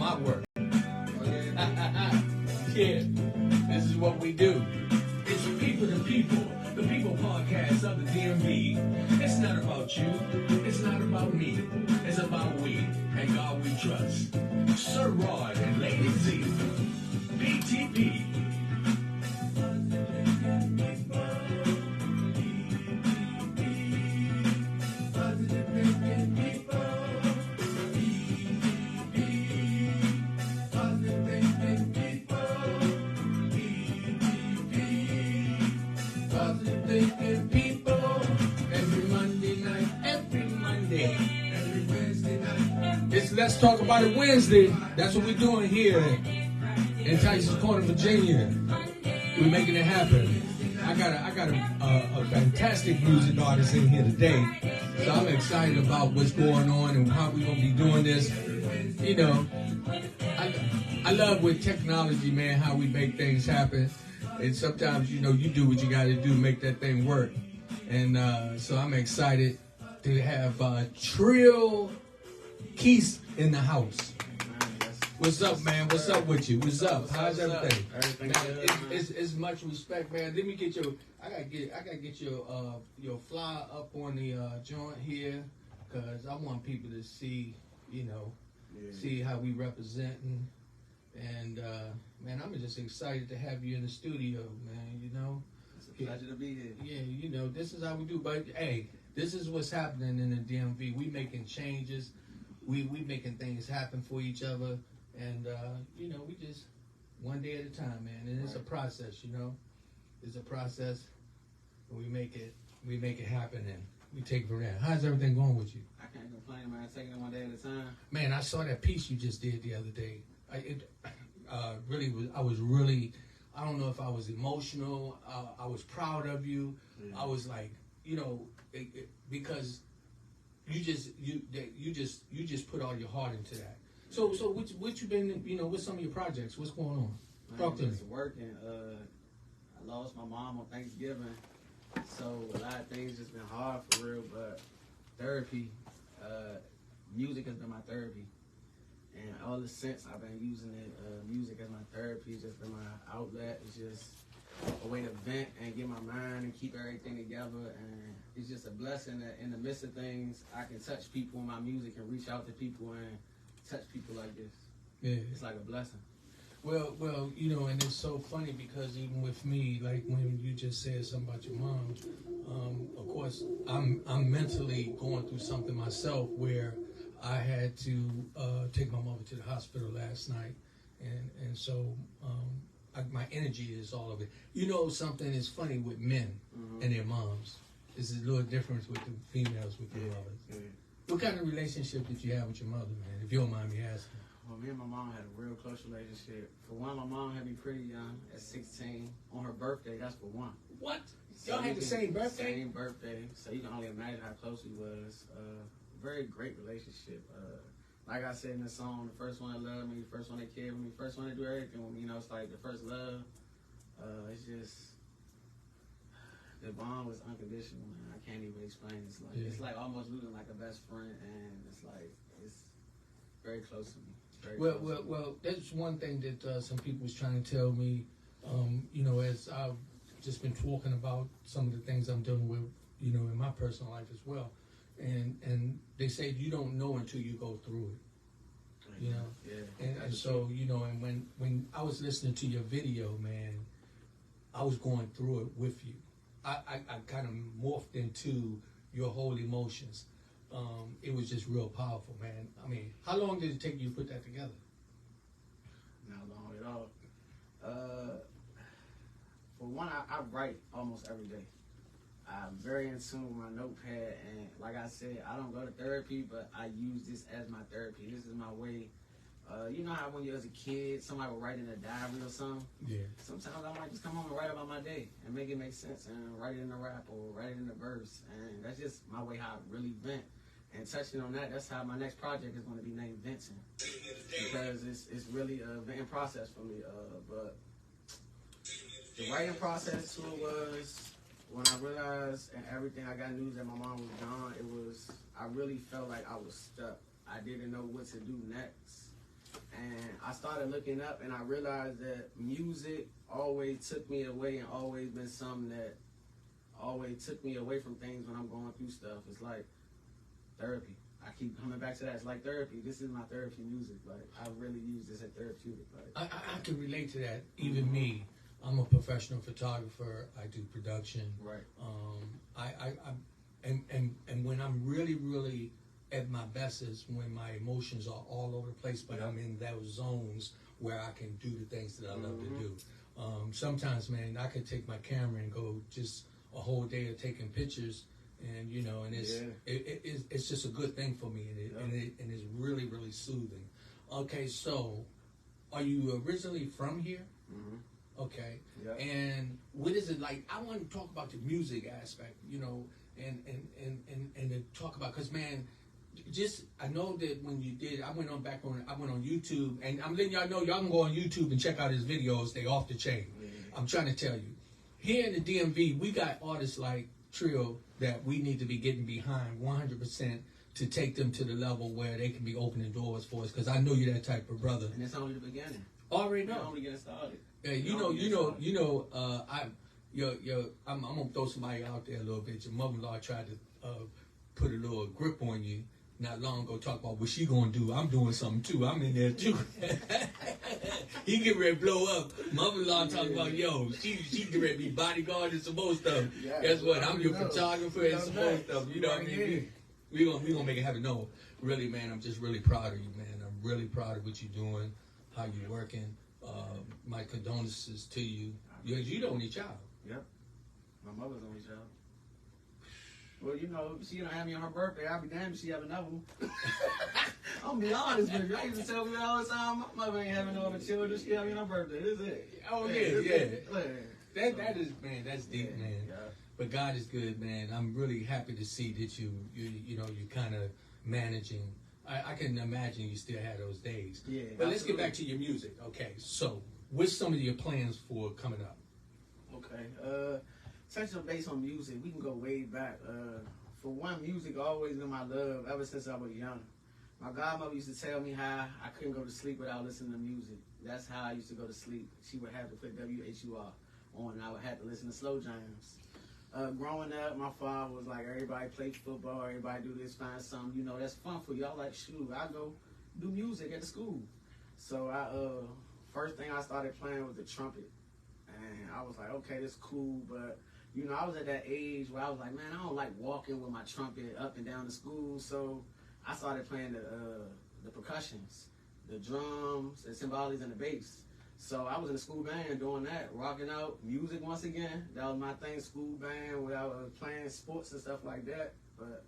my work. Yeah, this is what we do. It's People to People, the People podcast of the DMV. It's not about you, it's not about me, it's about we and God we trust. Sir Rod and Lady Z, BTP. Let's Talk About It Wednesday. That's what we're doing here in Tyson's Corner, Virginia. We're making it happen. I got a fantastic music artist in here today, so I'm excited about what's going on and how we're gonna be doing this. You know, I love with technology, man, how we make things happen. And sometimes, you know, you do what you got to do to make that thing work. And so I'm excited to have TRILL QUISE in the house. What's up, man? What's up with you? What's up? How's everything? Everything Man, good. it's much respect, man. Let me get your. I gotta get your fly up on the joint here, cause I want people to see, you know, see how we representing. And man, I'm just excited to have you in the studio, man. You know, It's a pleasure to be here. yeah, you know, this is how we do. But hey, this is what's happening in the DMV. We making changes. We making things happen for each other, and you know, we just one day at a time, man. And it's a process, you know. It's a process, and we make it happen, and we take it from there. How's everything going with you? I can't complain, man. Taking it one day at a time. Man, I saw that piece you just did the other day. Really was. I don't know if I was emotional. I was proud of you. Yeah. I was like, you know, because you just put all your heart into that. So what you been, you know, what's some of your projects? What's going on? Talk to me. Just working. I lost my mom on Thanksgiving, so a lot of things just been hard for real. But therapy, music has been my therapy, and all the since I've been using it. Music as my therapy. It's just been my outlet. It's just a way to vent and get my mind and keep everything together. And it's just a blessing that in the midst of things, I can touch people with my music and reach out to people and touch people like this. Yeah. It's like a blessing. Well, you know, and it's so funny because even with me, like when you just said something about your mom, of course, I'm mentally going through something myself where I had to take my mother to the hospital last night, and so my energy is all of it. You know, something is funny with men and their moms. There's a little difference with the females with their mothers. Yeah. What kind of relationship did you have with your mother, man? If you don't mind me asking. Well, me and my mom had a real close relationship. For one, my mom had me pretty young, at 16. On her birthday, that's for one. What? So Y'all had the same birthday? Same birthday. So you can only imagine how close we was. Very great relationship. Like I said in the song, the first one that loved me, the first one that cared for me, the first one to do everything with me. You know, it's like the first love. It's just, the bond was unconditional, man. I can't even explain. It's like almost losing like a best friend, and it's very close to me. Well, that's one thing that some people was trying to tell me, you know, as I've just been talking about some of the things I'm dealing with, you know, in my personal life as well. And they say you don't know until you go through it, you know? Yeah. And so, you know, and when I was listening to your video, man, I was going through it with you. I kind of morphed into your whole emotions. It was just real powerful, man. I mean, how long did it take you to put that together? Not long at all. For one, I write almost every day. I'm very in tune with my notepad, and like I said, I don't go to therapy, but I use this as my therapy. This is my way. You know how when you was a kid, somebody would write in a diary or something? Yeah. Sometimes I might just come home and write about my day and make it make sense and write it in a rap or write it in a verse. And that's just my way how I really vent. And touching on that, that's how my next project is going to be named Venting. Because it's really a venting process for me. But the writing process too was when I realized and everything, I got news that my mom was gone, I really felt like I was stuck. I didn't know what to do next. And I started looking up, and I realized that music always took me away, and always been something that always took me away from things when I'm going through stuff. It's like therapy. I keep coming back to that. It's like therapy. This is my therapy music. Like, I really use this as therapeutic. Like, I can relate to that. Even me, I'm a professional photographer. I do production. Right. And when I'm really at my best is when my emotions are all over the place, but I'm in those zones where I can do the things that I love to do. Sometimes, man, I could take my camera and go just a whole day of taking pictures, and you know, and it's just a good thing for me, and it's really soothing. Okay, so are you originally from here? Okay, and what is it like? I want to talk about the music aspect, you know, and to talk about, because man, just I know that when you did, I went on YouTube, and I'm letting y'all know y'all can go on YouTube and check out his videos. They off the chain. I'm trying to tell you, here in the DMV, we got artists like TRILL that we need to be getting behind 100% to take them to the level where they can be opening doors for us. Because I know you're that type of brother. And it's only the beginning. Already know. We're only getting started. I'm gonna throw somebody out there a little bit. Your mother-in-law tried to put a little grip on you not long ago, talk about what she gonna do. I'm doing something too. I'm in there too. He get ready to blow up. Mother-in-law talking about, yo, she get ready to be bodyguard and some more stuff. Guess what? I'm your photographer and some more stuff. You know what I mean? We gonna make it happen. No, really, man, I'm just really proud of you, man. I'm really proud of what you're doing, how you're working. My condolences to you. You the only child. Yep. My mother's only child. Well, you know, she don't have me on her birthday. I'll be damned if she have another one. I'm gonna be honest with you. I used to tell me all the time, my mother ain't having no other children. She have me on her birthday. This is it. Oh yeah. That is, man. That's deep, man. Yeah. But God is good, man. I'm really happy to see that you kind of managing. I can imagine you still had those days. Yeah. But let's get back to your music. Okay. So, what's some of your plans for coming up? Okay. Touching base on music, we can go way back. For one, music always been my love ever since I was young. My godmother used to tell me how I couldn't go to sleep without listening to music. That's how I used to go to sleep. She would have to put WHUR on, and I would have to listen to slow jams. Growing up, my father was like, everybody play football, everybody do this, find something, you know, that's fun for you. I like, shoot, I go do music at the school. So first thing I started playing was the trumpet. And I was like, okay, this is cool, but you know, I was at that age where I was like, man, I don't like walking with my trumpet up and down to school. So I started playing the percussions, the drums, the cymbals, and the bass. So I was in the school band doing that, rocking out music once again. That was my thing, school band, where I was playing sports and stuff like that. But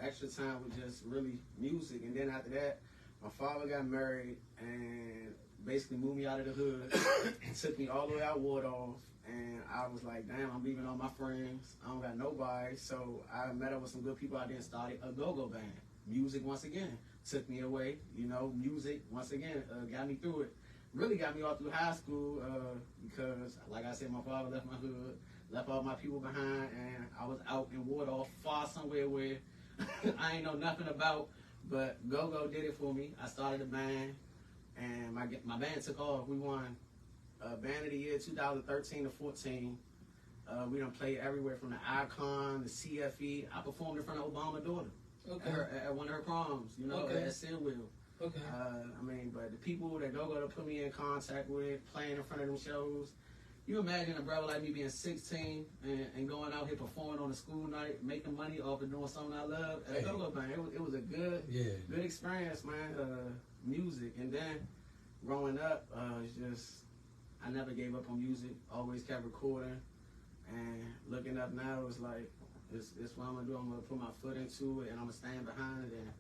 extra time was just really music. And then after that, my father got married and basically moved me out of the hood, took me all the way out Wardolph. And I was like, damn, I'm leaving all my friends. I don't got nobody. So I met up with some good people out there and started a go-go band. Music once again took me away. You know, music once again got me through it. Really got me all through high school because, like I said, my father left my hood, left all my people behind, and I was out in Wardolph, far somewhere where I ain't know nothing about. But go-go did it for me. I started a band, and my band took off. We won Band of the Year 2013 to 14. We done played everywhere from the Icon, the CFE. I performed in front of Obama's daughter at one of her proms, you know, at Sinwell. Okay. But the people that go to put me in contact with, playing in front of them shows, you imagine a brother like me being 16 and going out here performing on a school night, making money off of doing something I love at a go-go band. It was a good experience, man. Music. And then growing up, it's just, I never gave up on music, always kept recording, and looking up now, it's like, it's what I'm going to do. I'm going to put my foot into it, and I'm going to stand behind it and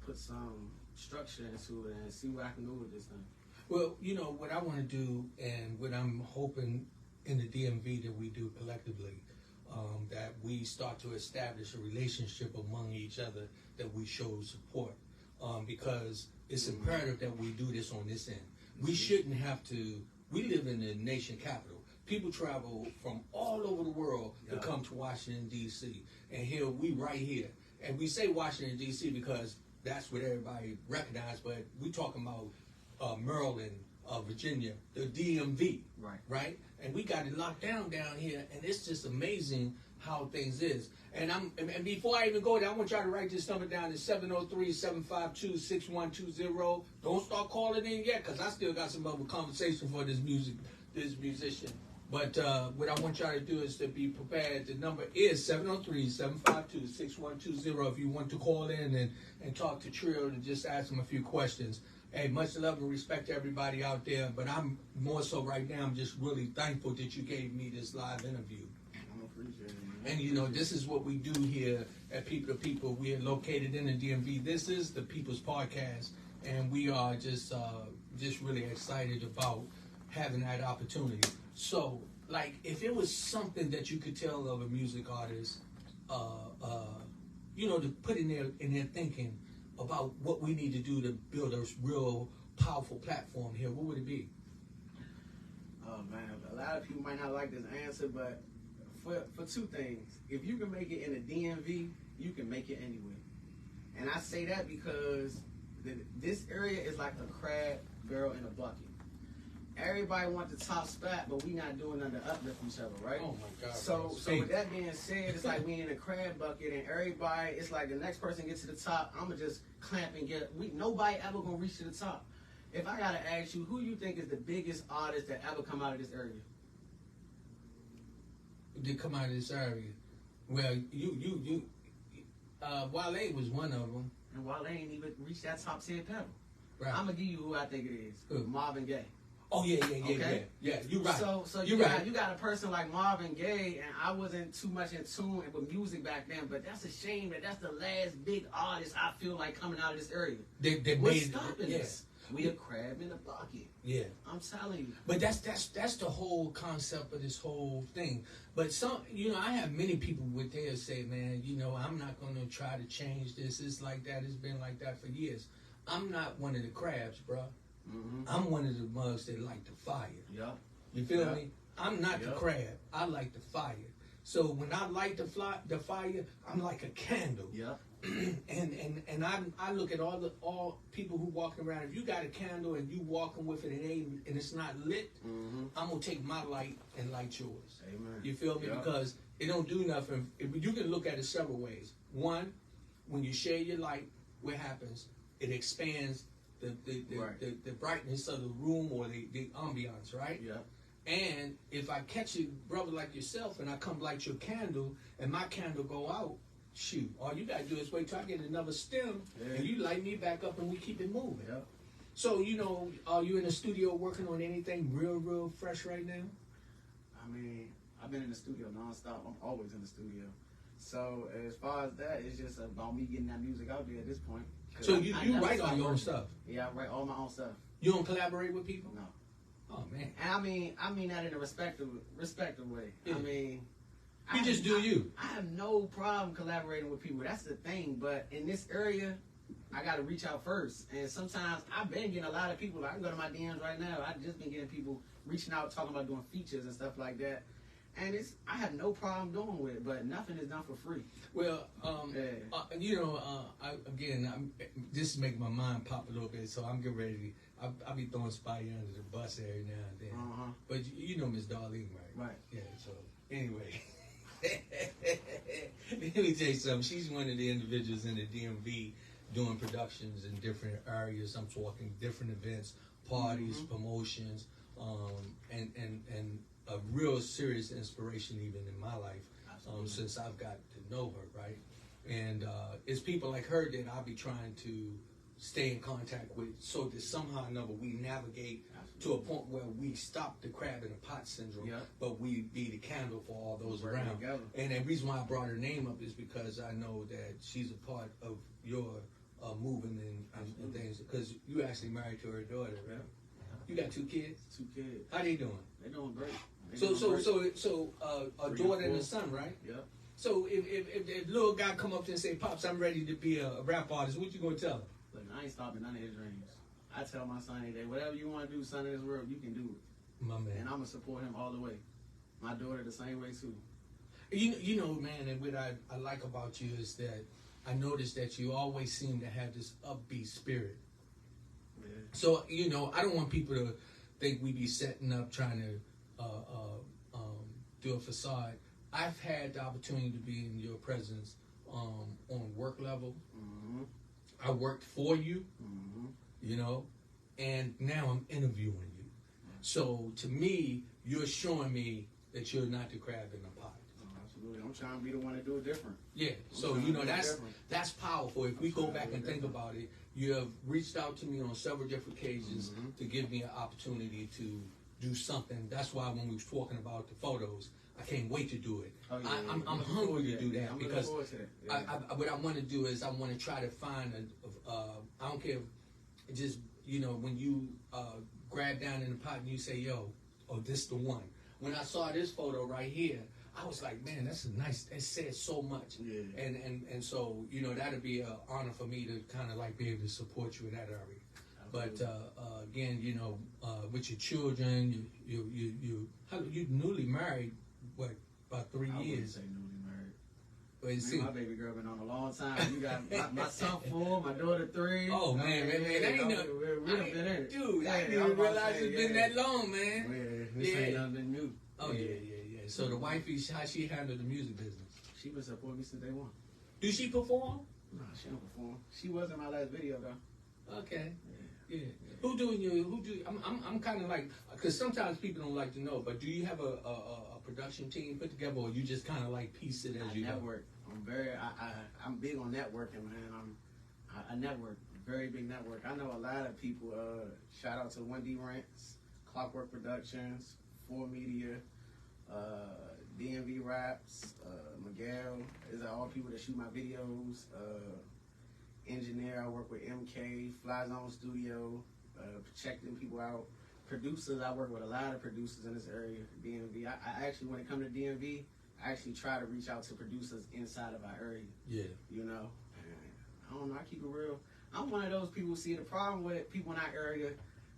put some structure into it and see what I can do with this thing. Well, you know, what I want to do and what I'm hoping in the DMV that we do collectively, that we start to establish a relationship among each other, that we show support, because it's imperative that we do this on this end. We shouldn't have to. We live in the nation capital. People travel from all over the world to come to Washington, D.C. And here, we right here. And we say Washington, D.C. because that's what everybody recognizes, but we talking about Maryland, Virginia, the DMV, Right. right? And we got it locked down here, and it's just amazing how things is. And before I even go there, I want y'all to write this number down. It's 703-752-6120. Don't start calling in yet, because I still got some other conversation for this musician. But what I want y'all to do is to be prepared. The number is 703-752-6120 if you want to call in and talk to Trill and just ask them a few questions. Hey, much love and respect to everybody out there, but I'm more so right now, I'm just really thankful that you gave me this live interview. I appreciate it, man. And you know, this is what we do here at People to People. We are located in the DMV. This is the People's Podcast, and we are just really excited about having that opportunity. So, like, if it was something that you could tell of a music artist, you know, to put in their thinking about what we need to do to build a real powerful platform here, what would it be? Oh man, a lot of people might not like this answer, but for two things, if you can make it in the DMV, you can make it anywhere. And I say that because this area is like a crab barrel in a bucket. Everybody wants the top spot, but we not doing nothing to uplift each other, right? Oh my God. So with that being said, it's like we in a crab bucket, and everybody, it's like the next person gets to the top, I'ma just clamp and nobody ever gonna reach to the top. If I gotta ask you, who you think is the biggest artist that ever come out of this area? Did come out of this area? Well, Wale was one of them. And Wale ain't even reached that top 10 pedal. Right. I'm gonna give you who I think it is. Who? Marvin Gaye. Oh yeah. Okay. Yeah. You're right. So you're you right. got a person like Marvin Gaye, and I wasn't too much in tune with music back then, but that's a shame that's the last big artist I feel like coming out of this area. They What's made stopping yeah. us? We a crab in a bucket. Yeah. I'm telling you. But that's the whole concept of this whole thing. But I have many people with there say, man, I'm not going to try to change this. It's like that. It's been like that for years. I'm not one of the crabs, bro. Mm-hmm. I'm one of the mugs that like the fire. Yep. You feel Yep. me? I'm not the crab. I like the fire. So when I light the fire, I'm like a candle. Yep. and I look at all people who walking around. If you got a candle and you walking with it and it's not lit, Mm-hmm. I'm gonna take my light and light yours. Amen. You feel me? Yep. Because it don't do nothing. You can look at it several ways. One, when you share your light, what happens? It expands the brightness of the room or the ambiance, right? Yeah. And if I catch a brother like yourself and I come light your candle and my candle go out, shoot, all you gotta do is wait till I get another stem and you light me back up and we keep it moving. Yeah. So, are you in the studio working on anything real fresh right now? I mean, I've been in the studio nonstop. I'm always in the studio. So as far as that, it's just about me getting that music out there at this point. So you write all your own stuff? Yeah, I write all my own stuff. You don't collaborate with people? No. Oh man. And I mean that in a respectful way. Yeah. I mean, You just do you. I have no problem collaborating with people. That's the thing. But in this area, I got to reach out first. And sometimes I've been getting a lot of people. I can go to my DMs right now. I've just been getting people reaching out, talking about doing features and stuff like that. And I have no problem doing with it, but nothing is done for free. Well, this is making my mind pop a little bit, so I'm getting ready. I'll be throwing Spidey under the bus every now and then. Uh-huh. But you know Miss Darlene, right? Right. Yeah, so anyway. Let me tell you something. She's one of the individuals in the DMV doing productions in different areas. I'm talking different events, parties, promotions, and a real serious inspiration even in my life since I've got to know her, right? And it's people like her that I'll be trying to stay in contact with so that somehow or another we navigate to a point where we stop the crab in the pot syndrome, but we be the candle for all those around. Together. And the reason why I brought her name up is because I know that she's a part of your moving and things, because you actually married to her daughter, right? You got 2 kids? 2 kids. How they doing? They're doing great. So a daughter and a son, right? Yep. So if little guy come up to and say, "Pops, I'm ready to be a rap artist," what you gonna tell him? Look, I ain't stopping none of his dreams. I tell my son every day, whatever you want to do, son, in this world, you can do it. My man. And I'm gonna support him all the way. My daughter the same way too. You know, man, and what I like about you is that I noticed that you always seem to have this upbeat spirit. Yeah. So, you know, I don't want people to think we be setting up trying to do a facade. I've had the opportunity to be in your presence on work level. Mm-hmm. I worked for you, Mm-hmm. you know, and now I'm interviewing you. So to me, you're showing me that you're not the crab in the pot. Oh, absolutely. I'm trying to be the one to do it different. Yeah. So you know that's powerful. If we go back and think about it, you have reached out to me on several different occasions to give me an opportunity to do something. That's why when we was talking about the photos, I can't wait to do it. Oh, yeah, I'm hungry to do that I'm because looking forward to that. what I want to do is I want to try to find I don't care if just, you know, when you grab down in the pot and you say, yo, oh, this the one. When I saw this photo right here, I was like, man, that's a nice, it says so much. Yeah. And so, you know, that'd be an honor for me to kind of like be able to support you in that area. But again, you know, with your children, you newly married, what, about 3 I wouldn't years? say newly married. Well, Man, my baby girl been on a long time. You got my son 4, my daughter 3. Oh man, that ain't no. We done been in it. Dude, I Yeah, didn't I even was realize saying, it's been that long, man. Yeah, this ain't nothing new. Oh yeah. So the wifey, how she handle the music business? She been supporting me since day one. Do she perform? No, she don't perform. She was in my last video though. Okay. Yeah. Who do? I'm kind of like, because sometimes people don't like to know, but do you have a production team put together, or you just kind of like piece it as you network. I'm big on networking, man. I network, very big network. I know a lot of people. Shout out to Wendy Rents, Clockwork Productions, 4 Media, DMV Raps, Miguel. These are all people that shoot my videos. Engineer, I work with MK, Fly Zone Studio, checking people out. Producers, I work with a lot of producers in this area, DMV. I actually, when it comes to DMV, I actually try to reach out to producers inside of our area. Yeah. You know? I don't know, I keep it real. I'm one of those people who see the problem with people in our area.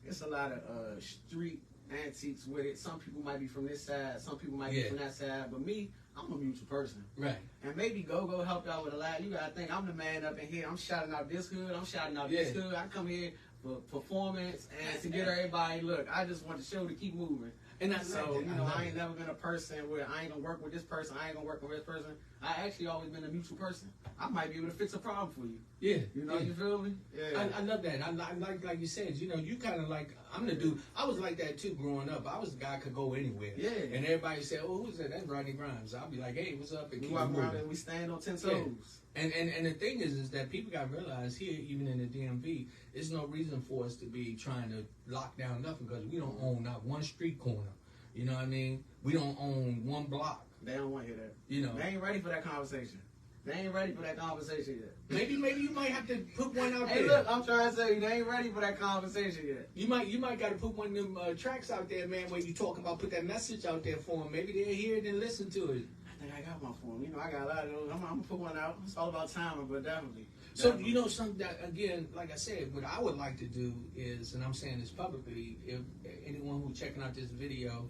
It's a lot of street antiques with it. Some people might be from this side, some people might be from that side, but me, I'm a mutual person. Right. And maybe Go-Go helped out with a lot. You gotta think, I'm the man up in here. I'm shouting out this hood. I'm shouting out this hood. I come here for performance and to get everybody, look, I just want the show to keep moving. And that's so, you know, I ain't never been a person where I ain't gonna work with this person, I ain't gonna work with this person. I actually always been a mutual person. I might be able to fix a problem for you. Yeah. You know, you feel me? Yeah. I love that. I like you said, you know, you kind of like, I'm the dude. I was like that too growing up. I was the guy who could go anywhere. Yeah. And everybody said, oh, who's that? That's Rodney Grimes. I'll be like, hey, what's up? And we walk around and we stand on 10 toes. Yeah. And the thing is that people got to realize here, even in the DMV, there's no reason for us to be trying to lock down nothing because we don't own not one street corner. You know what I mean? We don't own one block. They don't want to hear that. You know, they ain't ready for that conversation. They ain't ready for that conversation yet. Maybe you might have to put one out there. Hey, look, I'm trying to say they ain't ready for that conversation yet. You might got to put one of them tracks out there, man, where you talk about, put that message out there for them. Maybe they'll hear it and listen to it. I think I got one for them. You know, I got a lot of those. I'm gonna put one out. It's all about timing, but definitely. So, you know, something that, again, like I said, what I would like to do is, and I'm saying this publicly, if anyone who's checking out this video,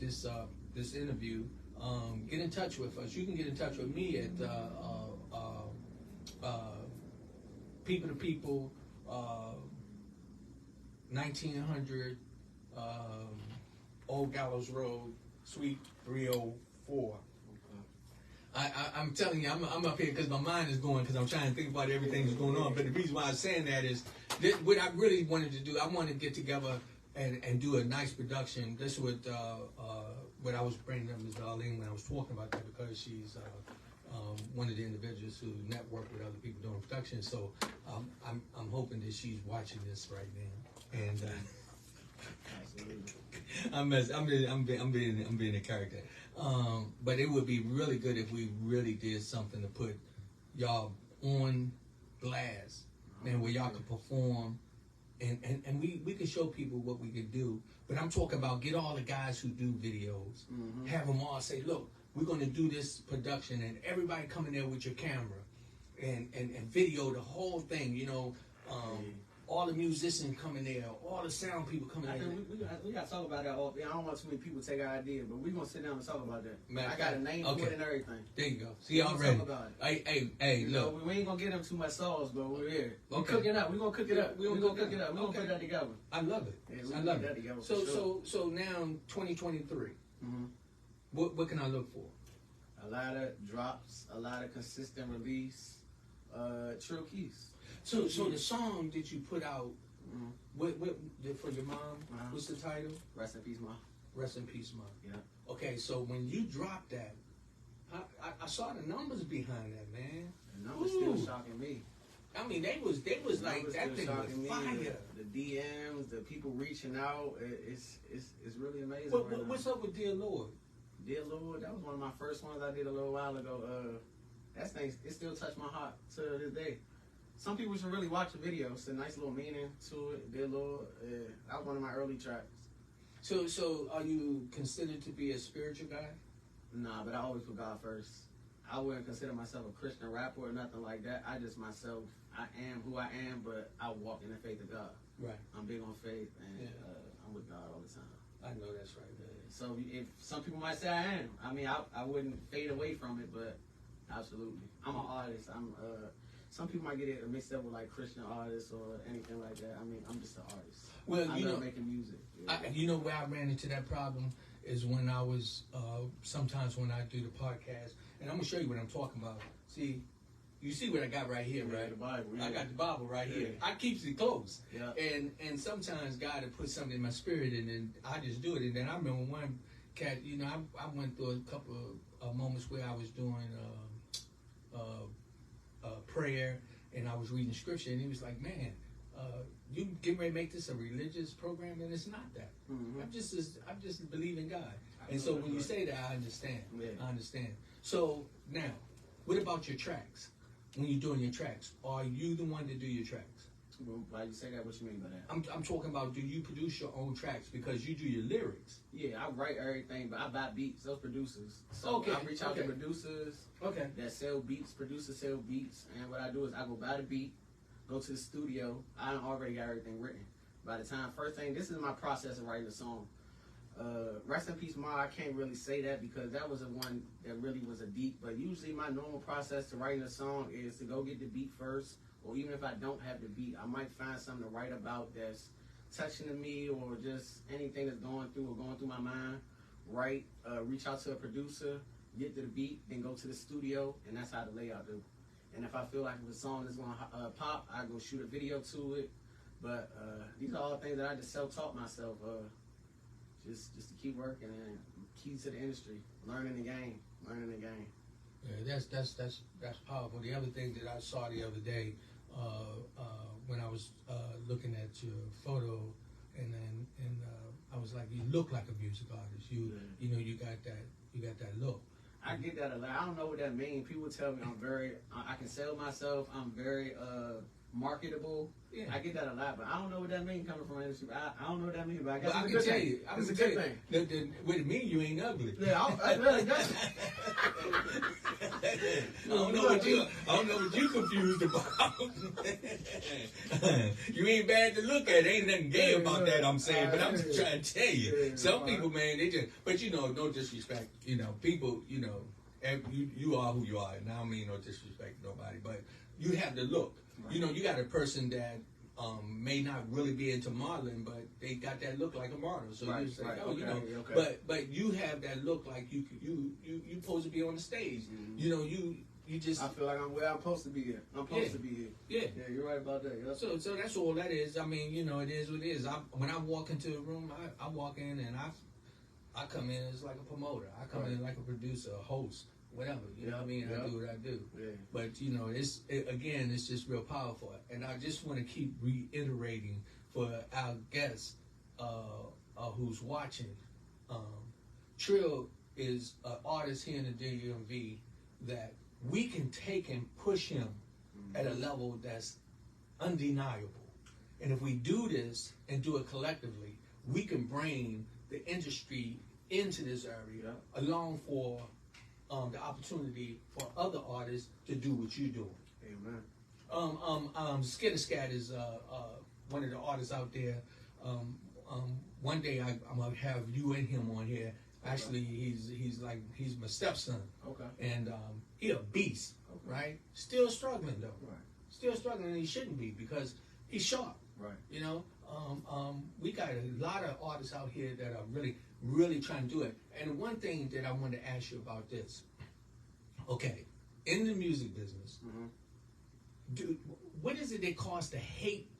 this interview, get in touch with us. You can get in touch with me at People to People, 1900 Old Gallows Road, Suite 304. I'm telling you, I'm up here because my mind is going because I'm trying to think about everything that's going on. But the reason why I'm saying that is what I really wanted to do. I wanted to get together and do a nice production. This is what I was bringing up Ms. Darlene when I was talking about that because she's one of the individuals who network with other people doing production. So I'm hoping that she's watching this right now. And I'm being a character. But it would be really good if we really did something to put y'all on glass, man, where y'all could perform. And we could show people what we could do. But I'm talking about get all the guys who do videos, have them all say, look, we're going to do this production, and everybody come in there with your camera and video the whole thing, you know. all the musicians coming there, all the sound people coming I there. think we got to talk about that. I don't want too many people to take our idea, but we're going to sit down and talk about that. Man, I got a name for it and everything. There you go. See, already. Hey, look. We ain't going to get them too much sauce, but we're here. We Okay. cook it up. We're going to cook it up. We're going to cook it up. We're going to put that together. I love it. Yeah, I love that it. together So now 2023. Mm-hmm. What can I look for? A lot of drops, a lot of consistent release. TRILL QUISE. So the song that you put out, Mm-hmm. what for your mom? What's the title? Rest in peace, Mom. Rest in peace, Mom. Yeah. Okay, so when you dropped that, I saw the numbers behind that, man. The numbers still shocking me. I mean, they was like that thing was fire. The DMs, the people reaching out, it's really amazing. What's up with Dear Lord? Dear Lord, that was one of my first ones I did a little while ago. That thing, it still touched my heart to this day. Some people should really watch the video. It's a nice little meaning to it. Dear Lord, that was one of my early tracks. So are you considered to be a spiritual guy? Nah, but I always put God first. I wouldn't consider myself a Christian rapper or nothing like that. I just myself, I am who I am, but I walk in the faith of God. Right. I'm big on faith, and I'm with God all the time. I know that's right. So if some people might say I am, I mean, I wouldn't fade away from it, but absolutely. I'm an artist. Some people might get it mixed up with like Christian artists or anything like that. I mean, I'm just an artist. Well, I love making music. Yeah. You know where I ran into that problem is when I was, sometimes when I do the podcast, and I'm going to show you what I'm talking about. See, you see what I got right here, right? The Bible, I got the Bible right here. I keeps it close. Yeah. And sometimes God will put something in my spirit, and then I just do it. And then I remember one cat, you know, I went through a couple of moments where I was doing prayer, and I was reading scripture, and he was like, man, you getting ready to make this a religious program, and it's not that. Mm-hmm. I'm just believing God. And so when you say that, I understand. Yeah. I understand. So now, what about your tracks? When you're doing your tracks, are you the one to do your tracks? Well, why you say that? What you mean by that? I'm talking about, do you produce your own tracks because you do your lyrics? Yeah, I write everything, but I buy beats. Those producers. So Okay. I reach out to producers that sell beats. Producers sell beats, and what I do is I go buy the beat, go to the studio. I already got everything written. By the time, first thing, this is my process of writing a song. Rest in peace, Ma. I can't really say that because that was the one that really was a deep. But usually, my normal process to writing a song is to go get the beat first, or even if I don't have the beat, I might find something to write about that's touching to me, or just anything that's going through my mind. Write, reach out to a producer, get to the beat, then go to the studio, and that's how the layout do. And if I feel like if a song is gonna pop, I go shoot a video to it. But these are all things that I just self-taught myself. Just to keep working and key to the industry, learning the game. Yeah, that's powerful. The other thing that I saw the other day when I was looking at your photo, and I was like, you look like a music artist. You know, you got that look. I get that a lot. I don't know what that means. People tell me I can sell myself. I'm very marketable. Yeah. I get that a lot, but I don't know what that means coming from industry. I don't know what that means, but I guess I it's can tell you. It's a good thing. What it means, you ain't ugly. Yeah, I really don't. I don't know what you confused about. You ain't bad to look at. Ain't nothing gay about that, I'm saying. But I'm just trying to tell you. Some people, man, they just. But you know, no disrespect. You know, people. You know, you are who you are. And I don't mean no disrespect to nobody, but you have the look. Right. You know, you got a person that may not really be into modeling, but they got that look like a model. So you say, you know, but you have that look like you supposed to be on the stage. Mm-hmm. You know, you just. I feel like I'm where I'm supposed to be here. I'm supposed to be here. Yeah, you're right about that. Yeah. So that's all that is. I mean, you know, it is what it is. When I walk into a room, I walk in and I come in as like a promoter. I come in like a producer, a host. Whatever, you know what I mean? I do what I do. Yeah. But, you know, it's just real powerful. And I just want to keep reiterating for our guests who's watching. TRILL is an artist here in the DMV that we can take and push him at a level that's undeniable. And if we do this and do it collectively, we can bring the industry into this area along for the opportunity for other artists to do what you're doing. Amen. Skinner Scat is one of the artists out there. One day I'm gonna have you and him on here. Actually, he's my stepson. Okay. And he a beast, right? Still struggling though. Right. Still struggling, and he shouldn't be because he's sharp. Right. You know, we got a lot of artists out here that are really, really trying to do it. And one thing that I want to ask you about this. Okay, in the music business, what is it that caused the hate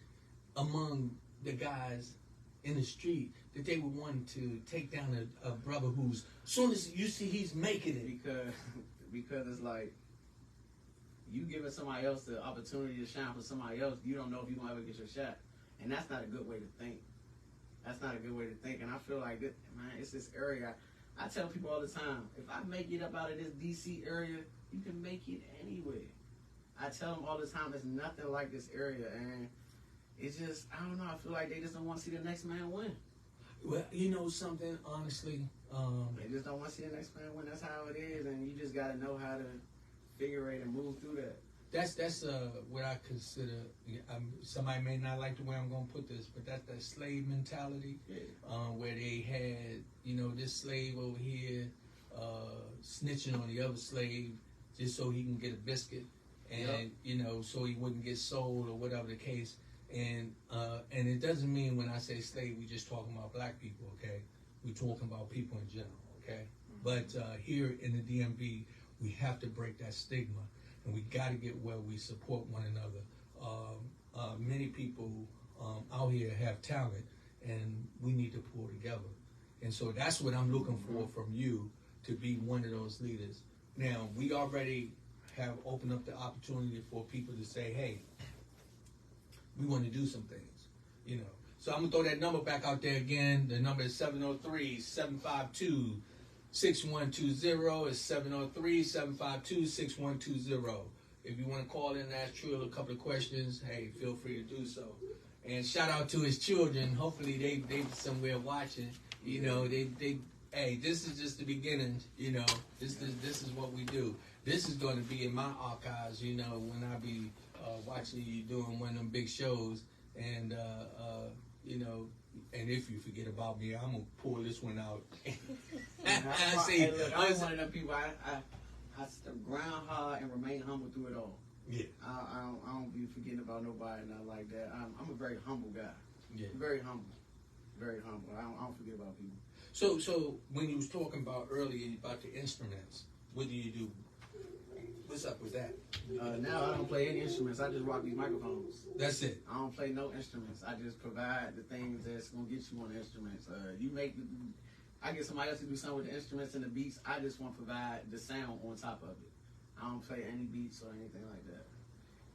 among the guys in the street that they would want to take down a brother who's, as soon as you see he's making it? Because it's like, you giving somebody else the opportunity to shine for somebody else, you don't know if you're going to ever get your shot. And that's not a good way to think. That's not a good way to think. And I feel like, man, it's this area. I tell people all the time, if I make it up out of this D.C. area, you can make it anywhere. I tell them all the time, there's nothing like this area. And it's just, I don't know, I feel like they just don't want to see the next man win. Well, you know something, honestly. They just don't want to see the next man win. That's how it is. And you just got to know how to figure it and move through that. That's what I consider. Somebody may not like the way I'm going to put this, but that's that slave mentality, where they had, you know, this slave over here snitching on the other slave just so he can get a biscuit, and you know, so he wouldn't get sold or whatever the case. And it doesn't mean when I say slave, we just talking about black people, okay? We're talking about people in general, okay? But here in the DMV, we have to break that stigma. And we got to get where we support one another. Many people out here have talent, and we need to pull together. And so that's what I'm looking for from you, to be one of those leaders. Now, we already have opened up the opportunity for people to say, hey, we want to do some things, you know. So I'm going to throw that number back out there again. The number is 703-752-6120. It's 703-752-6120. If you want to call in and ask Trill a couple of questions, hey, feel free to do so. And shout out to his children. Hopefully they somewhere watching. You know, they hey, this is just the beginning. You know, this is what we do. This is going to be in my archives. You know, when I be watching you doing one of them big shows, and you know. And if you forget about me, I'm gonna pull this one out. Hey, look, I'm one of them people. I ground hard and remain humble through it all. Yeah. I don't be forgetting about nobody, nothing like that. I'm a very humble guy. Yeah. Very humble. Very humble. I don't forget about people. So when you was talking about earlier about the instruments, what do you do? What's up with that? Now I don't play any instruments. I just rock these microphones. That's it. I don't play no instruments. I just provide the things that's gonna get you on the instruments. I get somebody else to do something with the instruments and the beats. I just want to provide the sound on top of it. I don't play any beats or anything like that.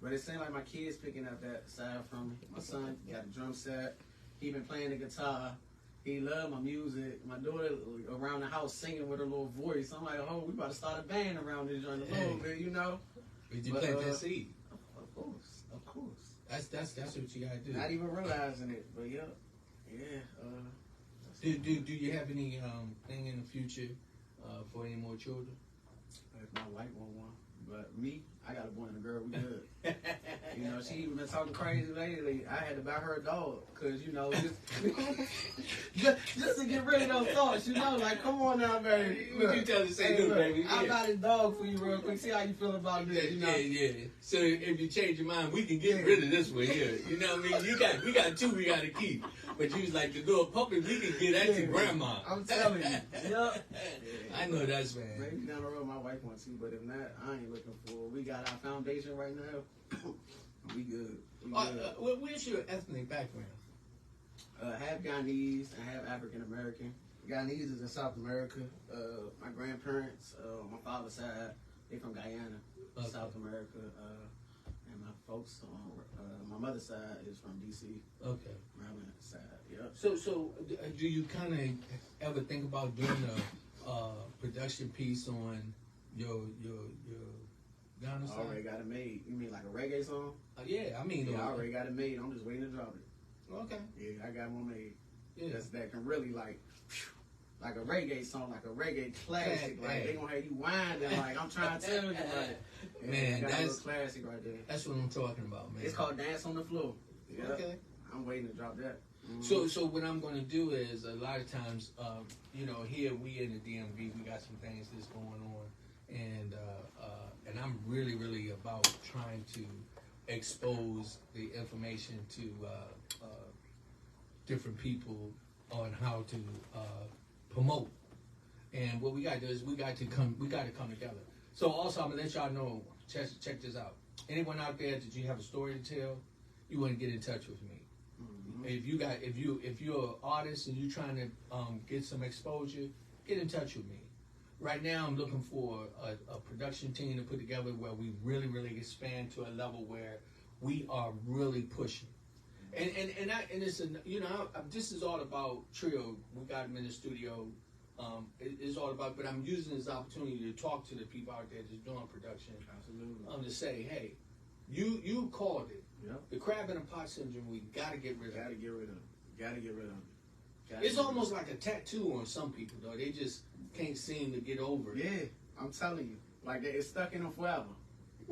But it seems like my kid's picking up that side from me. My son got a drum set. He been playing the guitar. He loved my music. My daughter around the house singing with her little voice. I'm like, oh, we about to start a band around this joint a little bit, you know. Did you plant that seed? Of course. That's what you gotta do. Not even realizing it, but yeah. Do you have any thing in the future for any more children? If my wife want one, but me, I got a boy and a girl. We good. You know, she even been talking crazy lately. I had to buy her a dog because you know just to get rid of those thoughts. You know, like come on now, baby. What you tell her to say, do, baby? I got this dog for you real quick. See how you feel about this. You know? Yeah. So if you change your mind, we can get rid of this one here. You know what I mean? We got two we got to keep. But you was like, the little puppy, we can get that to grandma. I'm telling you. Yep. I know that's man. Maybe down the road my wife wants to, but if not, I ain't looking for it. We got our foundation right now. We good. Where's your ethnic background? Half Guyanese and half African American. Guyanese is in South America. My grandparents, my father's side, they from Guyana, South America. And my folks on my mother's side is from DC. Okay. Maryland side. Yep. So do you kind of ever think about doing a production piece on your Ghana side? I already got it made. You mean like a reggae song? Yeah, I mean. Yeah, I already got it made. I'm just waiting to drop it. Okay. Yeah, I got one made. Yeah. That can really like a reggae song, like a reggae classic. Like they gonna have you winding. Like I'm trying to tell you, like man, that's a classic right there. That's what I'm talking about, man. It's called Dance on the Floor. Yep. Okay. I'm waiting to drop that. So what I'm going to do is a lot of times, you know, here we in the DMV, we got some things that's going on, and I'm really about trying to expose the information to different people on how to promote. And what we got to do is we got to come together. So also, I'm gonna let y'all know. Check this out. Anyone out there that you have a story to tell, you want to get in touch with me. If you're an artist and you're trying to get some exposure, get in touch with me. Right now, I'm looking for a production team to put together where we really expand to a level where we are really pushing. And it's this is all about TRILL. We got them in the studio. It's all about, but I'm using this opportunity to talk to the people out there that's doing production. Absolutely. To say, hey, you called it. Yep. The crab in the pot syndrome, we gotta get rid of it. Gotta get rid of it. It's almost like a tattoo on some people, though. They just can't seem to get over it. Yeah, I'm telling you. Like, it's stuck in them forever.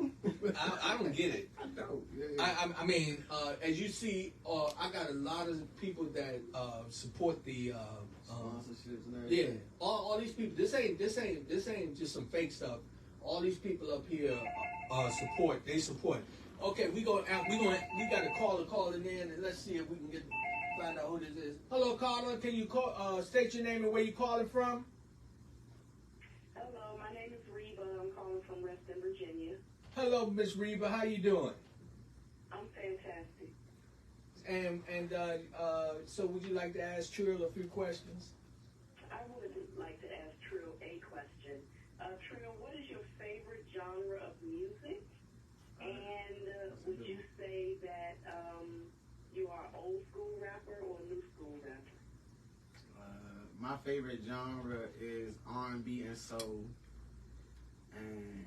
I don't get it. I don't. Yeah. I mean, as you see, I got a lot of people that support the sponsorships and everything. yeah. All these people. This ain't just some fake stuff. All these people up here support. They support. Okay, we got to call in, and let's see if we can find out who this is. Hello, caller. Can you state your name and where you calling from? Hello, my name is Reba. I'm calling from Reston, Virginia. Hello, Miss Reba. How you doing? I'm fantastic. And so would you like to ask TRILL a few questions? I would like to ask Trill a question. Trill, what is your favorite genre of music? And would you say that you are an old school rapper or a new school rapper? My favorite genre is R&B and soul. And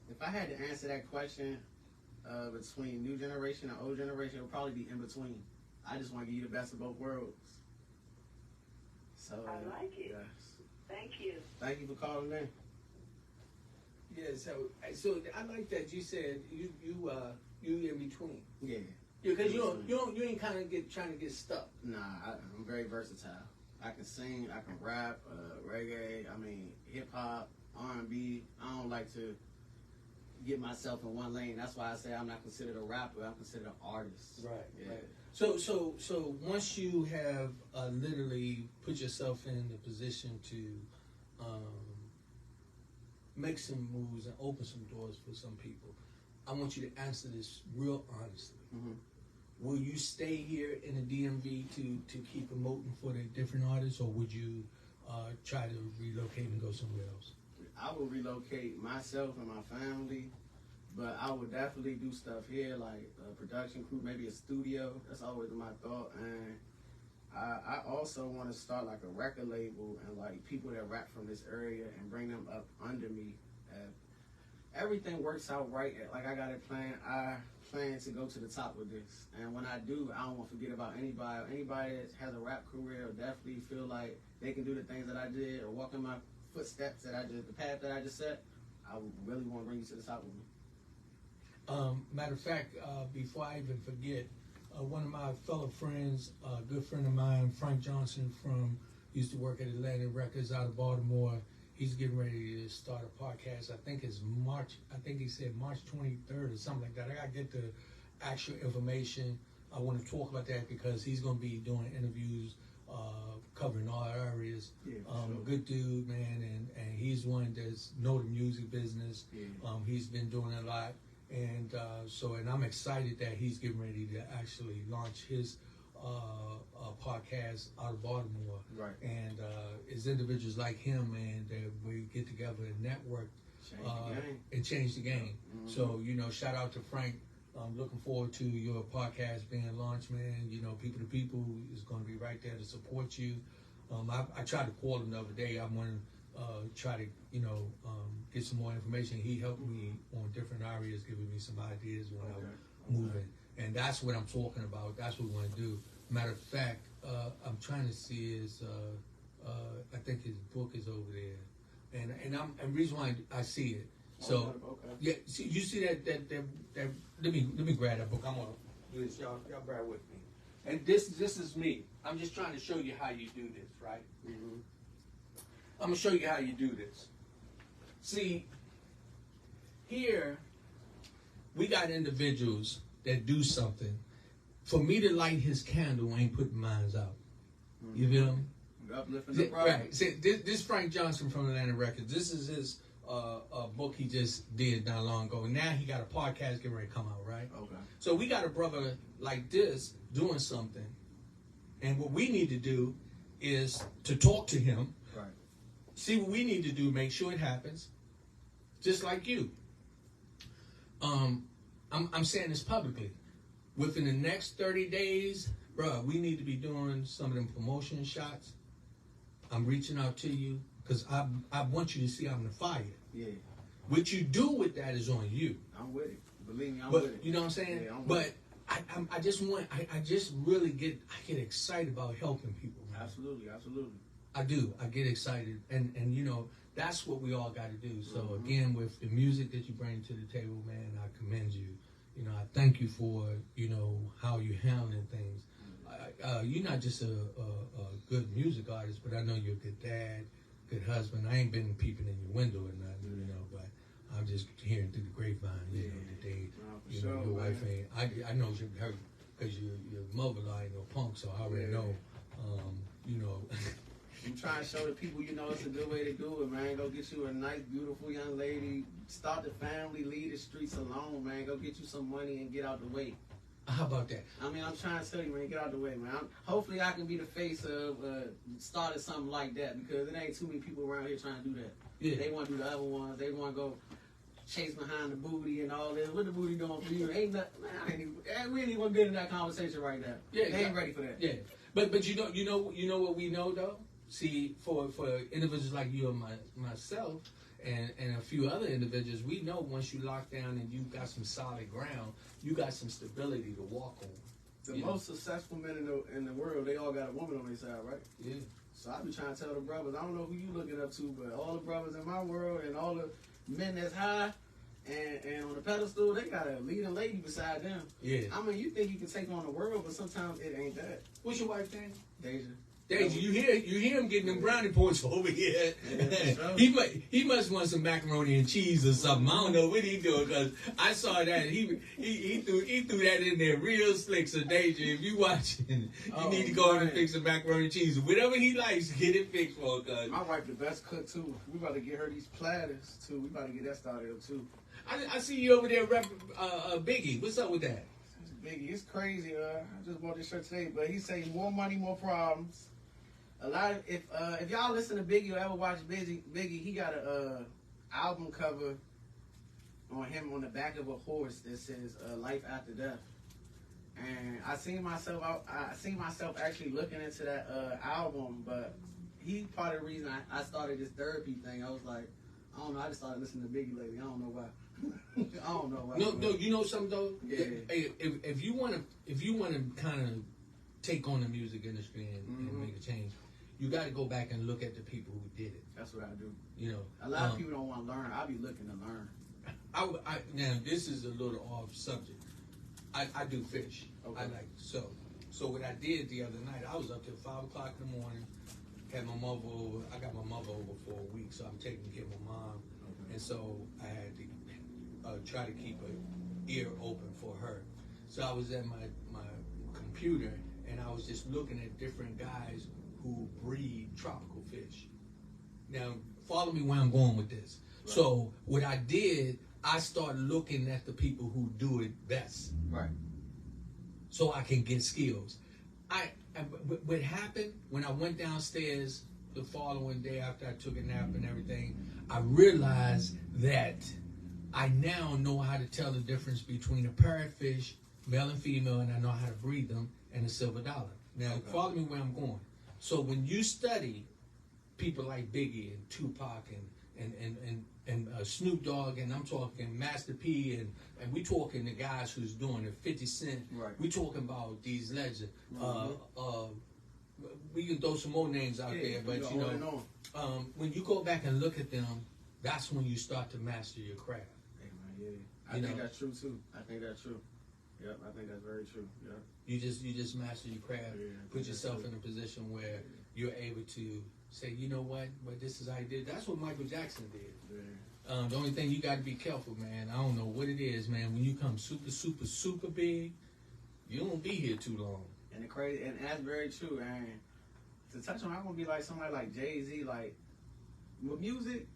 if I had to answer that question between new generation and old generation, it would probably be in between. I just want to give you the best of both worlds. So I like it. Yes. Thank you. Thank you for calling in. Yeah, so I like that you said you in between. Yeah. Because you ain't kind of trying to get stuck. Nah, I'm very versatile. I can sing, I can rap, reggae, hip hop, R&B. I don't like to get myself in one lane. That's why I say I'm not considered a rapper. I'm considered an artist. Right. Yeah. Right. So once you have literally put yourself in the position to make some moves and open some doors for some people, I want you to answer this real honestly. Mm-hmm. Will you stay here in the DMV to keep promoting for the different artists, or would you try to relocate and go somewhere else? I would relocate myself and my family, but I would definitely do stuff here, like a production crew, maybe a studio. That's always my thought. And I also want to start like a record label and like people that rap from this area and bring them up under me. Everything works out right. Like I got it planned. I plan to go to the top with this. And when I do, I don't want to forget about anybody. Anybody that has a rap career will definitely feel like they can do the things that I did or walk in my footsteps the path that I just set. I really want to bring you to the top with me. Matter of fact, before I even forget, one of my fellow friends, a good friend of mine, Frank Johnson, used to work at Atlantic Records out of Baltimore. He's getting ready to start a podcast. I think it's March. I think he said March 23rd or something like that. I gotta get the actual information. I want to talk about that because he's gonna be doing interviews, covering all areas. Yeah, sure. Good dude, man, and he's one that's know the music business. Yeah. He's been doing a lot, and and I'm excited that he's getting ready to actually launch his podcast out of Baltimore. Right. And it's individuals like him, man, that we get together and network and change the game. Mm-hmm. So, shout out to Frank. I'm looking forward to your podcast being launched, man. People to People is going to be right there to support you. I tried to call him the other day. I want to try to, get some more information. He helped me on different areas, giving me some ideas when I was moving. And that's what I'm talking about. That's what we want to do. Matter of fact, I'm trying to see I think his book is over there, and the reason why I see it. So yeah, see, you see that let me grab that book. I'm gonna do this. Y'all bear with me. And this is me. I'm just trying to show you how you do this, right? Mm-hmm. I'm gonna show you how you do this. See, here we got individuals that do something. For me to light his candle ain't putting mine out. You feel me? Uplifting the problem. Right. See, this Frank Johnson from Atlanta Records. This is his book he just did not long ago. Now he got a podcast getting ready to come out, right? Okay. So we got a brother like this doing something. And what we need to do is to talk to him. Right. See what we need to do, make sure it happens. Just like you. I'm saying this publicly. Within the next 30 days, bruh, we need to be doing some of them promotion shots. I'm reaching out to you because I want you to see I'm the fire. Yeah. What you do with that is on you. I'm with it. Believe me, I'm But with it. you know what I'm saying? Yeah, I'm but with it. I just really get excited about helping people, man. Absolutely, absolutely. I do. I get excited, and you know that's what we all got to do. So again, with the music that you bring to the table, man, I commend you. You know, I thank you for how you handling things. You're not just a good music artist, but I know you're a good dad, good husband. I ain't been peeping in your window or nothing, but I'm just hearing through the grapevine, that they, your wife ain't. I know her because your mother-in-law ain't no punk, so I already know. I'm trying to show the people, it's a good way to do it, man. Go get you a nice, beautiful young lady. Start the family, leave the streets alone, man. Go get you some money and get out the way. How about that? I mean, I'm trying to tell you, man, get out the way, man. Hopefully I can be the face of starting something like that because there ain't too many people around here trying to do that. Yeah. They want to do the other ones. They want to go chase behind the booty and all this. What the booty doing for you? Ain't nothing, man. We ain't even gonna get in that conversation right now. Yeah, they ain't ready for that. Yeah, but you know what we know though. See, for individuals like you and myself and a few other individuals, we know once you lock down and you got some solid ground, you got some stability to walk on. The most successful men in the world, they all got a woman on their side, right? Yeah. So I be trying to tell the brothers, I don't know who you looking up to, but all the brothers in my world and all the men that's high and on the pedestal, they got a leading lady beside them. Yeah. I mean, you think you can take on the world, but sometimes it ain't that. What's your wife's name? Deja. Deja, you hear him getting them brownie points over here. Yeah, he must want some macaroni and cheese or something. I don't know what he doing because I saw that he threw that in there real slick. So Deja, if you watching, you need to go in and fix some macaroni and cheese. Whatever he likes, get it fixed for him. Cause my wife the best cook too. We about to get her these platters too. We about to get that started up too. I see you over there rapping Biggie. What's up with that? Biggie, it's crazy. I just bought this shirt today, but he say more money, more problems. A lot of if y'all listen to Biggie or ever watch Biggie, he got a album cover on him on the back of a horse that says "Life After Death," and I seen myself actually looking into that album, but he part of the reason I started this therapy thing. I was like, I don't know, I just started listening to Biggie lately. I don't know why. I don't know why. No, you know something though. Yeah. If you want to kind of take on the music industry and make a change, you got to go back and look at the people who did it. That's what I do. A lot of people don't want to learn. I be looking to learn. Now this is a little off subject. I do fish. Okay. I like so what I did the other night. I was up till 5 o'clock in the morning. Had my mother over. I got my mother over for a week, so I'm taking care of my mom, and so I had to try to keep an ear open for her. So I was at my computer and I was just looking at different guys who breed tropical fish. Now, follow me where I'm going with this. Right. So what I did, I started looking at the people who do it best. Right. So I can get skills. What happened when I went downstairs the following day after I took a nap and everything, I realized that I now know how to tell the difference between a parrotfish, male and female, and I know how to breed them, and a silver dollar. Now, follow me where I'm going. So when you study people like Biggie and Tupac and Snoop Dogg, and I'm talking Master P, and we talking the guys who's doing it, 50 Cent. Right. We talking about these legends. We can throw some more names out there, but when you go back and look at them, that's when you start to master your craft. Hey, man, yeah. I think that's true too. I think that's true. Yep, I think that's very true. Yep. You just master your craft. Yeah, Put yourself in a position where you're able to say, you know what, but this is how I did. That's what Michael Jackson did. Yeah. The only thing you got to be careful, man. I don't know what it is, man. When you come super, super, super big, you won't be here too long. And the crazy, and that's very true. And to touch on, I'm gonna be like somebody like Jay-Z. Like with music,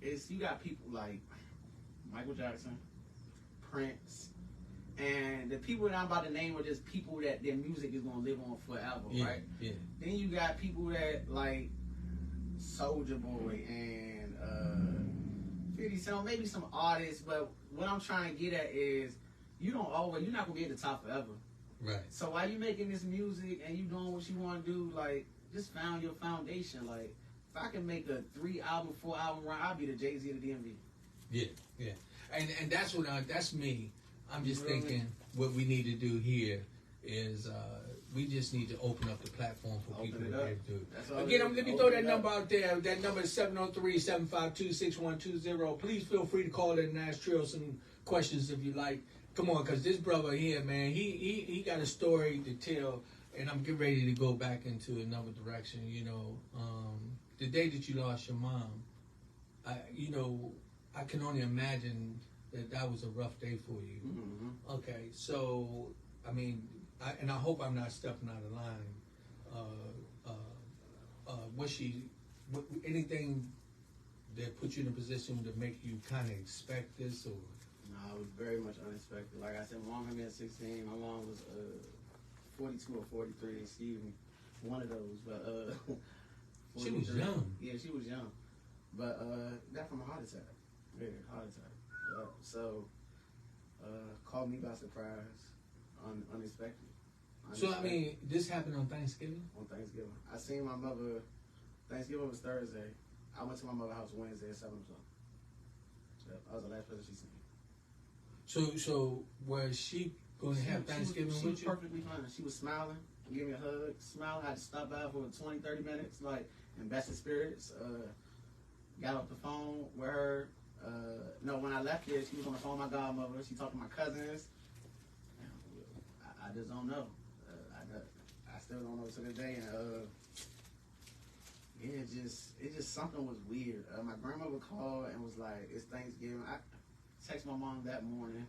it's you got people like Michael Jackson, Prince, and the people that I'm about to name are just people that their music is gonna live on forever, right? Yeah. Then you got people that like Soulja Boy and 50 Cent, maybe some artists. But what I'm trying to get at is you're not gonna be at the top forever. Right. So while you making this music and you doing what you want to do, like just found your foundation. Like if I can make a 3-album, 4-album run, I'll be the Jay-Z of the DMV. Yeah. And that's what that's me. I'm just thinking what we need to do here is we just need to open up the platform for people to be able to do. Again, let me throw that number out there. That number is 703-752-6120. Please feel free to call in and ask Trill some questions if you like. Come on, because this brother here, man, he got a story to tell, and I'm getting ready to go back into another direction. You know, the day that you lost your mom, I can only imagine that was a rough day for you. Mm-hmm. Okay, so I mean, I hope I'm not stepping out of line. Was anything that put you in a position to make you kind of expect this, or? No, it was very much unexpected. Like I said, my mom had me at 16. My mom was 42 or 43. Excuse me, one of those. But she was young. Yeah, she was young. But died from a heart attack. Yeah, heart attack. So caught me by surprise, unexpected. So I mean, this happened on Thanksgiving. On Thanksgiving, I seen my mother. Thanksgiving was Thursday. I went to my mother's house Wednesday at 7 o'clock. Yep, I was the last person she seen. So was she going to have Thanksgiving with you? She was perfectly fine. She was smiling, giving me a hug, smiling. I had to stop by for 20, 30 minutes, like in best of spirits. Got off the phone with her. No, when I left here, she was on the phone with my godmother. She talked to my cousins. I just don't know. I still don't know to this day. And it just something was weird. My grandmother called and was like, "It's Thanksgiving." I text my mom that morning.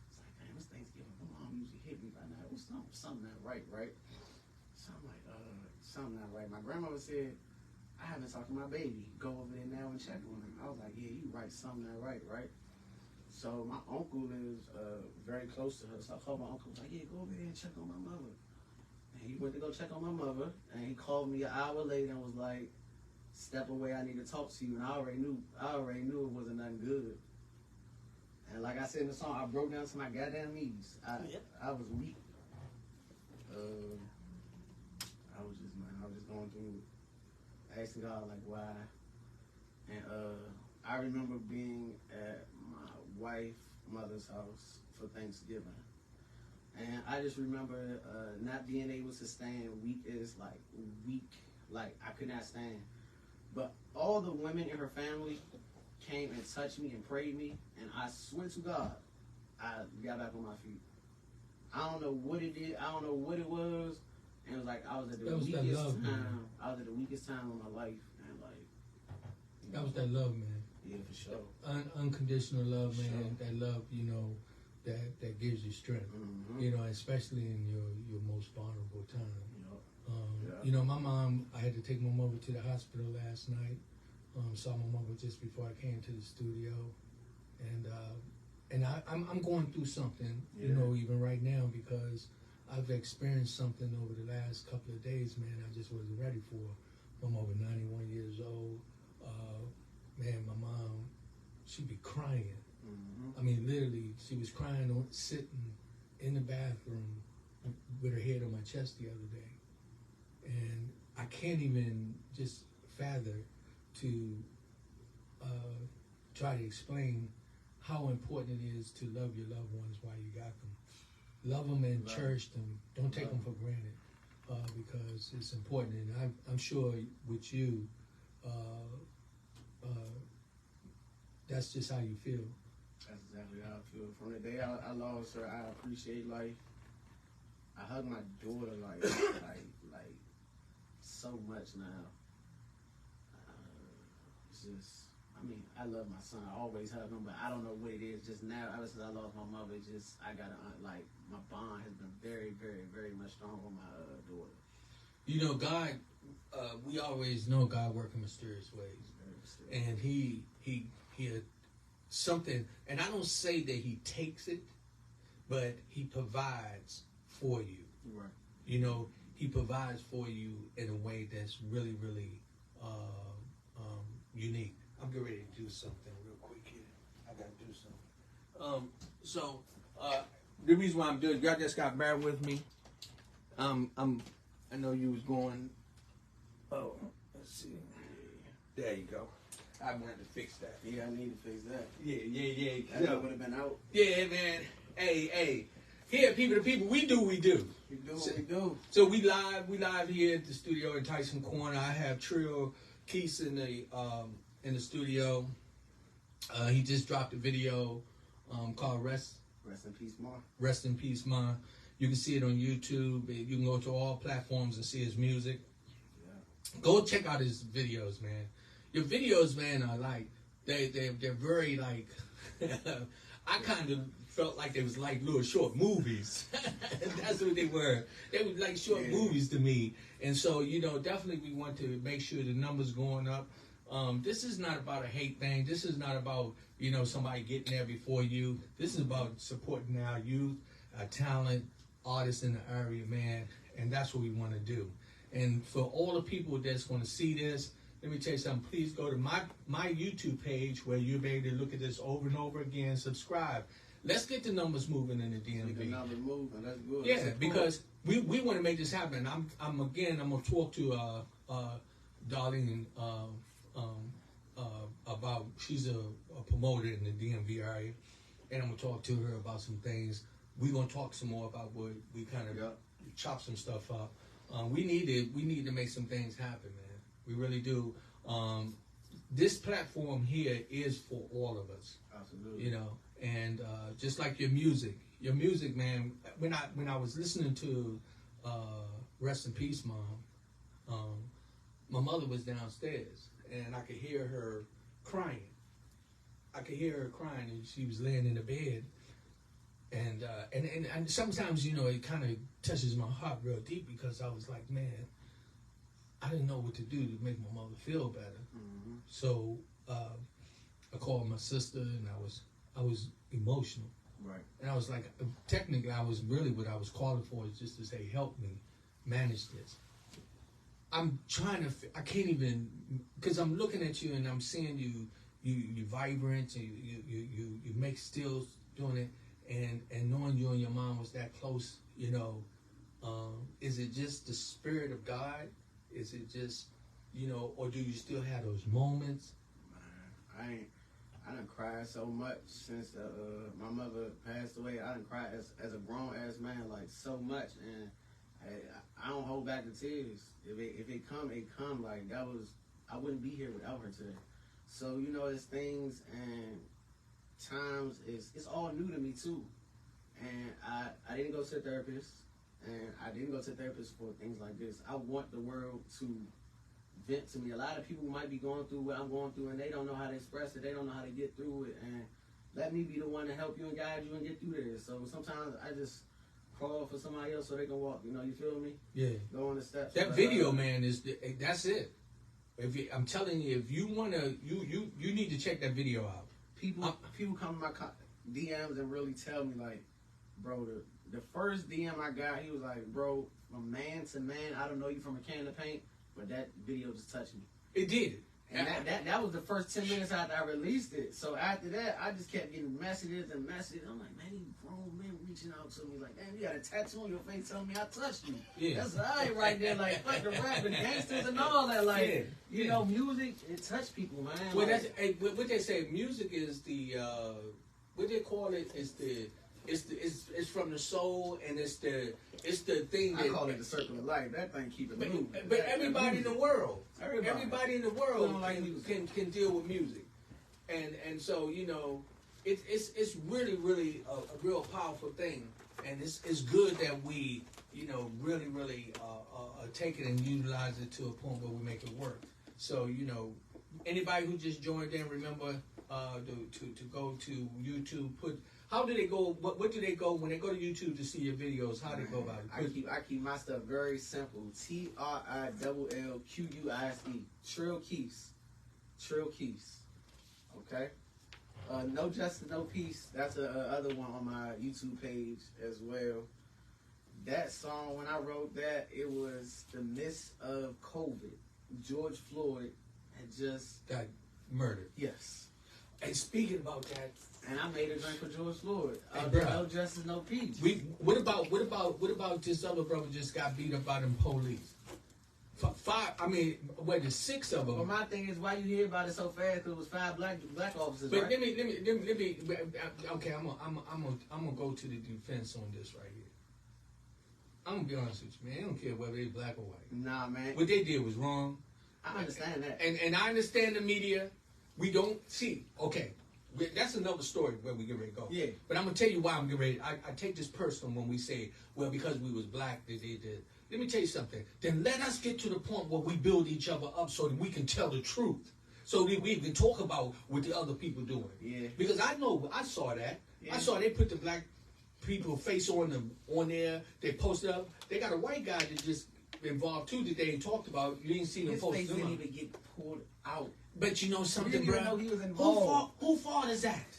It's like, "Damn, it's Thanksgiving. My mom usually hit me by now. It was something not right?" So I'm like, something not right. My grandmother said, "I haven't talked to my baby. Go over there now and check on him." I was like, "Yeah, you right. Something not right?" So my uncle lives very close to her. So I called my uncle. I was like, "Yeah, go over there and check on my mother." And he went to go check on my mother. And he called me an hour later and was like, "Step away. I need to talk to you." And I already knew it wasn't nothing good. And like I said in the song, I broke down to my goddamn knees. I was weak. I was just going through asking God like why. And I remember being at my mother's house for Thanksgiving. And I just remember not being able to stand, weak, like I could not stand. But all the women in her family came and touched me and prayed me, and I swear to God, I got back on my feet. I don't know what it did. I don't know what it was. And it was like I was at the weakest time. Man. I was at the weakest time of my life, and like that was that love, man. Yeah, for sure. Unconditional love, man. Sure. That love, that gives you strength. Mm-hmm. Especially in your most vulnerable time. Yeah. My mom. I had to take my mother to the hospital last night. Saw my mother just before I came to the studio, and I'm going through something, even right now, because I've experienced something over the last couple of days, man. I just wasn't ready for. My mother, 91 years old. Man, my mom, she'd be crying. Mm-hmm. I mean, literally, she was crying sitting in the bathroom with her head on my chest the other day, and I can't even just fathom to try to explain how important it is to love your loved ones while you got them. Love them and cherish them. Don't take them for granted, because it's important. And I'm sure with you, that's just how you feel. That's exactly how I feel. From the day I lost her, I appreciate life. I hug my daughter like so much now. It's just, I mean, I love my son. I always hug him, but I don't know what it is. Just now, ever since I lost my mother, it's just I gotta like my bond has been very, very, very much stronger with my daughter. You know, God. We always know God works in mysterious ways, and He had something. And I don't say that He takes it, but He provides for you. Right. You know, He provides for you in a way that's really, really unique. I'm getting ready to do something real quick here. I gotta do something. So the reason why I'm doing, y'all just got bear with me. I know you was going. Oh, let's see. There you go. I'm gonna have to fix that. Yeah, I need to fix that. Yeah. That would have been out. Yeah, man. Hey. Here, people, we do what we do. We do what we do. So we live here at the studio in Tyson Corner. I have TRILL QUISE in the studio. He just dropped a video called Rest in Peace, Ma. Rest in Peace, Ma. You can see it on YouTube. You can go to all platforms and see his music. Yeah. Go check out his videos, man. Your videos, man, are like they're very like. I kind of felt like they was like little short movies. That's what they were. They were like short movies to me. And so, you know, definitely we want to make sure the numbers going up. This is not about a hate thing. This is not about, you know, somebody getting there before you. This is about supporting our youth, our talent, artists in the area, man. And that's what we want to do. And for all the people that's going to see this, let me tell you something. Please go to my YouTube page where you'll be able to look at this over and over again. Subscribe. Let's get the numbers moving in the DMV. The numbers moving. That's good. Yeah, that's because we want to make this happen. I'm gonna talk to Darlene about, she's a promoter in the DMV area, and I'm gonna talk to her about some things. We're gonna talk some more about what we kind of chop some stuff up. We need to make some things happen, man. We really do. This platform here is for all of us. Absolutely. You know, and just like your music, man. When I was listening to Rest in Peace, Mom, my mother was downstairs, and I could hear her crying. And she was laying in the bed, and sometimes, you know, it kind of touches my heart real deep, because I was like, man, I didn't know what to do to make my mother feel better. Mm-hmm. So I called my sister, and I was emotional. Right. And I was like, technically, I was really, what I was calling for is just to say, help me manage this. I'm trying to, I can't even, because I'm looking at you and I'm seeing you vibrant, and you make stills doing it, and knowing you and your mom was that close, you know, is it just the spirit of God? Is it just, you know, or do you still have those moments? Man, I done cried so much since my mother passed away. I done cried as a grown ass man, like, so much, and I don't hold back the tears. If it come, it come. Like, I wouldn't be here without her today. So, you know, it's things and times, it's all new to me too. And I didn't go to a therapist, and I didn't go to a therapist for things like this. I want the world to vent to me. A lot of people might be going through what I'm going through, and they don't know how to express it. They don't know how to get through it. And let me be the one to help you and guide you and get through this. So sometimes I just call for somebody else so they can walk. You know, you feel me? Yeah. Go on the steps. That video, man, that's it. I'm telling you, if you wanna, you need to check that video out. People come to my DMs and really tell me, like, bro, the first DM I got, he was like, bro, from man to man, I don't know you from a can of paint, but that video just touched me. It did. And that was the first 10 minutes after I released it. So after that, I just kept getting messages and messages. I'm like, man, these grown men reaching out to me like, man, you got a tattoo on your face telling me I touched you. Yeah. That's right there, like, fuck the rap and gangsters and all that. Like, you know, music, it touched people, man. Well, like, that's what they say. Music is the what they call it is it's from the soul, and it's the thing that I call it the circle of life. That thing keep it moving. But everybody in the world, everybody in the world can deal with music, and so, you know, it's really, really a real powerful thing, and it's good that we, really take it and utilize it to a point where we make it work. So, anybody who just joined in, remember to go to YouTube. How do they go? What do they go when they go to YouTube to see your videos? How do they go about it? I keep my stuff very simple. TRILLQUISE. Trill Keys. Trill Keys. Okay. No Justice, No Peace. That's a other one on my YouTube page as well. That song, when I wrote that, it was the midst of COVID. George Floyd had just got murdered. Yes. And speaking about that, and I made a drink for George Floyd. No Justice, No Peace. What about this other brother just got beat up by them police? Five. I mean, there's 6 of them. Well, my thing is, why you hear about it so fast? Because it was 5 black officers. But right? let me. Okay, I'm gonna go to the defense on this right here. I'm gonna be honest with you, man. I don't care whether they're black or white. Nah, man. What they did was wrong. I understand that. And I understand the media. We don't see. Okay, that's another story where we get ready to go. Yeah. But I'm gonna tell you why I'm getting ready. I take this personal when we say, well, because we was black, they did. Let me tell you something. Then let us get to the point where we build each other up so that we can tell the truth. So that we can talk about what the other people doing. Yeah. Because I saw that. Yeah. I saw they put the black people face on there. They posted up. They got a white guy that just involved too that they ain't talked about. You didn't see them His post face them didn't up. even get pulled out. But you know something, You didn't bro? even know he was involved. Whose fault is that?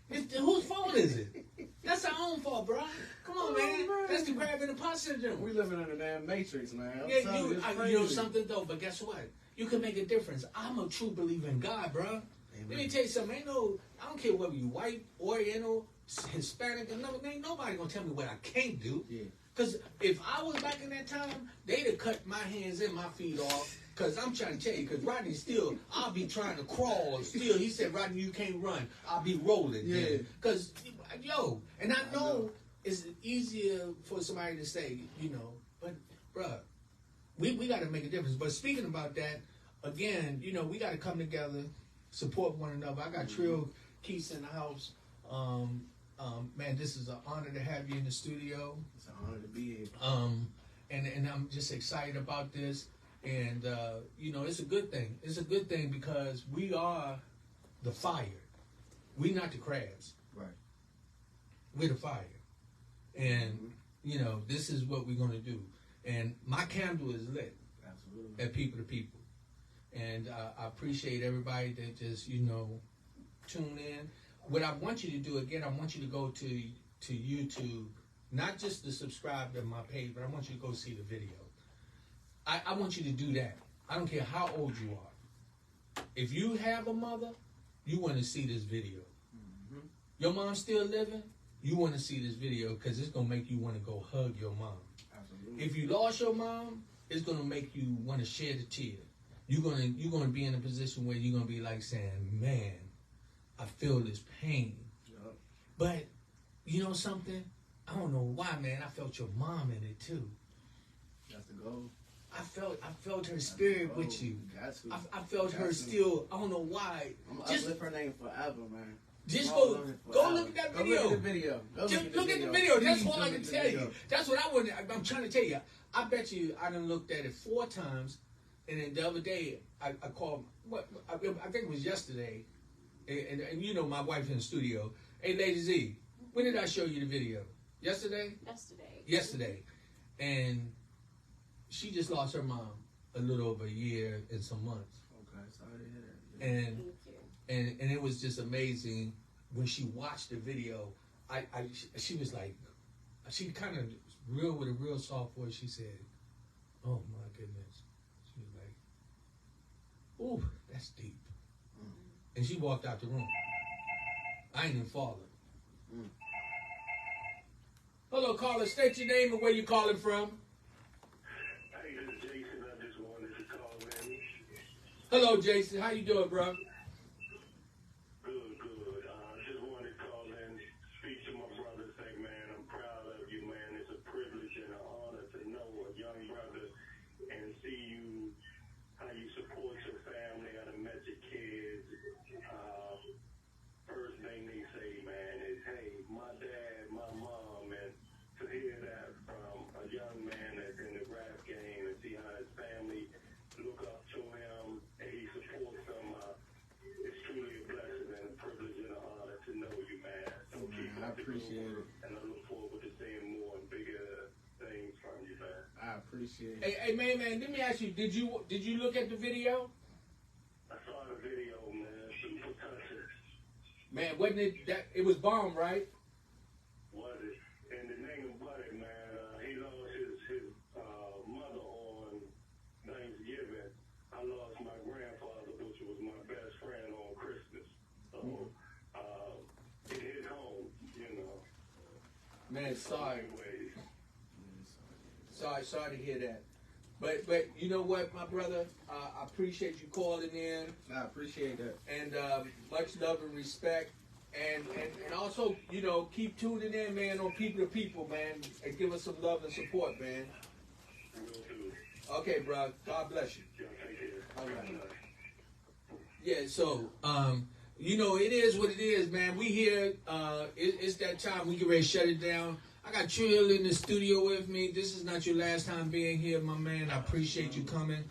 Whose fault is it? That's our own fault, bro. Come on, man. That's the crab in the pot syndrome. We living in a damn matrix, man. Yeah, you know something though, but guess what? You can make a difference. I'm a true believer in God, bro. Amen. Let me tell you something. I don't care whether you white, Oriental, Hispanic, or nothing. Ain't nobody gonna tell me what I can't do. Yeah. Cause if I was back in that time, they'd have cut my hands and my feet off. Cause I'm trying to tell you, cause Rodney still, I'll be trying to crawl. Still, he said, Rodney, you can't run. I'll be rolling. Yeah. Man. Cause, and I know it's easier for somebody to say, but, bruh, we got to make a difference. But speaking about that, again, we got to come together, support one another. I got Trill Keys in the house. Man, this is an honor to have you in the studio. It's an honor to be here. And I'm just excited about this. And, it's a good thing. It's a good thing because we are the fire. We're not the crabs. Right. We're the fire. And, this is what we're going to do. And my candle is lit. Absolutely. At People to People. And I appreciate everybody that just, tune in. What I want you to do, again, I want you to go to YouTube, not just to subscribe to my page, but I want you to go see the video. I want you to do that. I don't care how old you are. If you have a mother, you want to see this video. Mm-hmm. Your mom's still living, you want to see this video because it's going to make you want to go hug your mom. Absolutely. If you lost your mom, it's going to make you want to shed a tear. You're gonna be in a position where you're going to be like saying, man, I feel this pain. Yep. But you know something? I don't know why, man. I felt your mom in it too. That's the goal. I felt her spirit with you. I felt her still. I don't know why. I'm gonna uplift her name forever, man. Just go look at that video. Look at the video. Just look at the video. That's all I can tell you. That's what I'm trying to tell you. I bet you I done looked at it 4 times, and then the other day I called. I think it was yesterday, and my wife in the studio. Hey, Lady Z, when did I show you the video? Yesterday. Yesterday, and she just lost her mom a little over a year and some months. Okay, sorry to hear that. And it was just amazing when she watched the video. She was like, she kind of with a real soft voice. She said, "Oh my goodness." She was like, "Ooh, that's deep." And she walked out the room. I ain't even falling. Hello, caller. State your name and where you calling from. Hey, this is Jason. I just wanted to call in. Hello, Jason. How you doing, bro? Good. I just wanted to call in, speak to my brother, say, man, I'm proud of you, man. It's a privilege and an honor to know a young brother and see you, how you support your family. I done met your kids. First thing they appreciate it. Hey, man, let me ask you, did you look at the video? I saw the video, man. Super touching. Man, wasn't it that it was bomb, right? Was it? And the name of it, man, he lost his mother on Thanksgiving. I lost my grandfather, which was my best friend, on Christmas. So, it hit home, you know. Man, sorry. Anyways, Sorry to hear that. But you know what, my brother? I appreciate you calling in. I appreciate that. And much love and respect. And also, you know, keep tuning in, man, on People to People, man. And give us some love and support, man. will do. Okay, bro. God bless you. Y'all take care. All right. Yeah, so, you know, it is what it is, man. We here. It's that time. We get ready to shut it down. I got Trill in the studio with me. This is not your last time being here, my man. I appreciate you coming.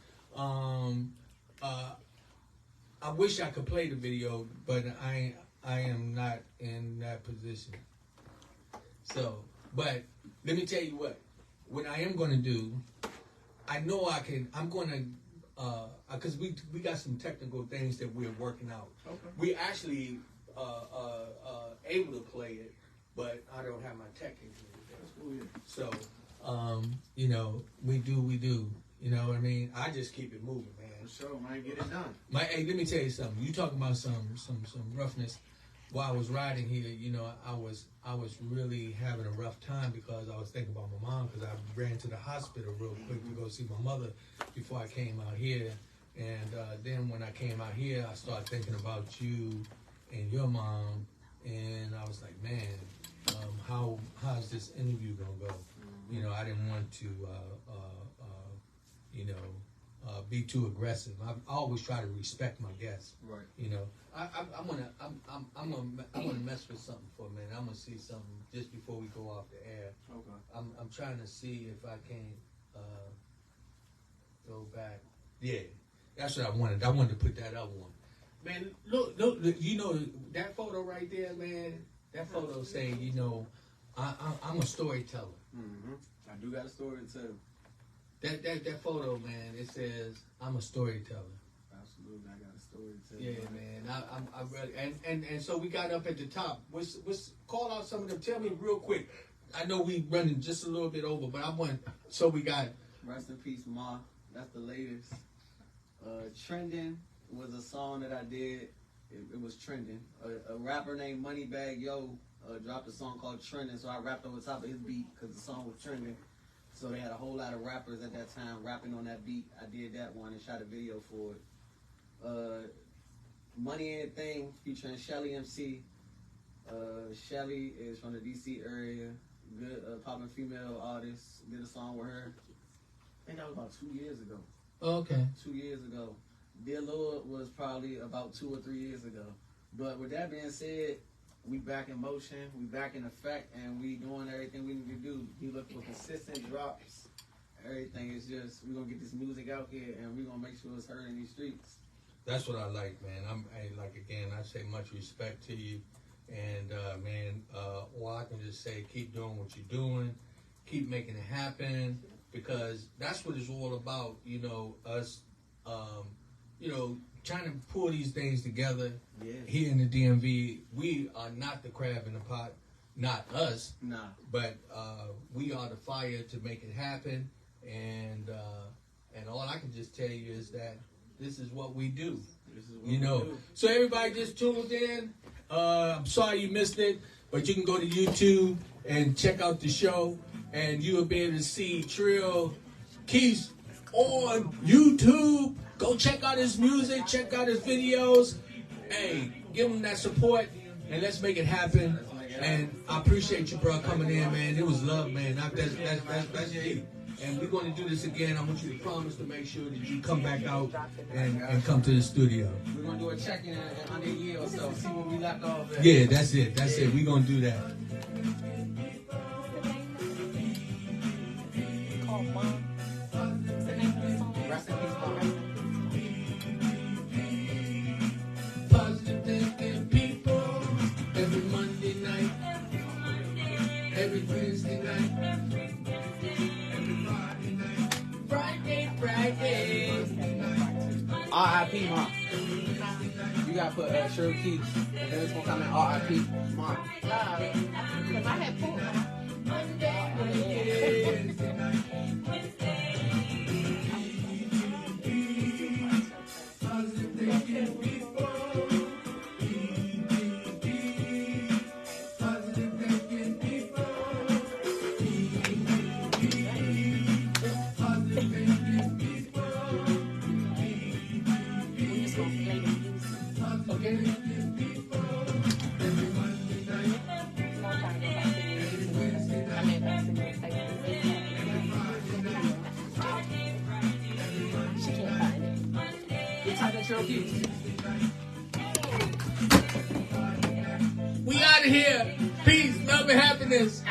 I wish I could play the video, but I am not in that position. So, but let me tell you what I am going to do, I know I can, I'm going to, because we got some technical things that we're working out. Okay. We actually able to play it, but I don't have my tech in here. That's cool. So, you know, we do. You know what I mean? I just keep it moving, man. For sure, man. Get it done. Hey, let me tell you something. You talking about some roughness. While I was riding here, you know, I was really having a rough time because I was thinking about my mom, because I ran to the hospital real quick to go see my mother before I came out here. And then when I came out here, I started thinking about you and your mom, and I was like, man, how's this interview gonna go? You know, I didn't want to, you know, be too aggressive. I always try to respect my guests. Right. You know, I'm gonna mess with something for a minute. I'm gonna see something just before we go off the air. Okay. I'm trying to see if I can go back. Yeah, that's what I wanted. I wanted to put that up one. Man, look, you know that photo right there, man. That photo say, you know, I'm a storyteller. Mm-hmm. I do got a story to tell. That photo, man, it says I'm a storyteller. Absolutely, I got a story to tell. Yeah, man. I really and so we got up at the top. What's call out some of them. Tell me real quick. I know we running just a little bit over, but I want so we got. Rest in peace, Ma. That's the latest. Trending was a song that I did. It was trending. A rapper named Moneybag Yo dropped a song called Trending, so I rapped over top of his beat because the song was trending. So they had a whole lot of rappers at that time rapping on that beat. I did that one and shot a video for it. Money Ain't a Thing featuring Shelly MC. Shelly is from the DC area. Good poppin' female artist. Did a song with her. I think that was about 2 years ago. Okay. 2 years ago. Dear Lord was probably about 2 or 3 years ago. But with that being said, we back in motion, we back in effect, and we doing everything we need to do. We look for consistent drops. Everything is just, we're going to get this music out here, and we're going to make sure it's heard in these streets. That's what I like, man. I say much respect to you. And, man, all I can just say, keep doing what you're doing. Keep making it happen. Because that's what it's all about, you know, us, you know, trying to pull these things together. Yeah. Here in the DMV. We are not the crab in the pot, not us. Nah. But we are the fire to make it happen. And all I can just tell you is that this is what we do. This is what you know. we do. So everybody just tuned in. I'm sorry you missed it, but you can go to YouTube and check out the show, and you will be able to see Trill Keys on YouTube. Go check out his music, check out his videos. Hey, give him that support, and let's make it happen. And I appreciate you, bro, coming in, man. It was love, man. That's deep. And we're going to do this again. I want you to promise to make sure that you come back out and come to the studio. We're going to do a check-in in under a year or so, see where we left off at. Yeah, that's it. That's it. We're going to do that. Rest in peace, Mom. Positive thinking people every Monday night, every Wednesday night, every Friday night. R.I.P. Mom. You gotta put Cheryl Keys. And then it's gonna come in R.I.P. Mom. Because I had pulled We out of here. Peace, love, and happiness.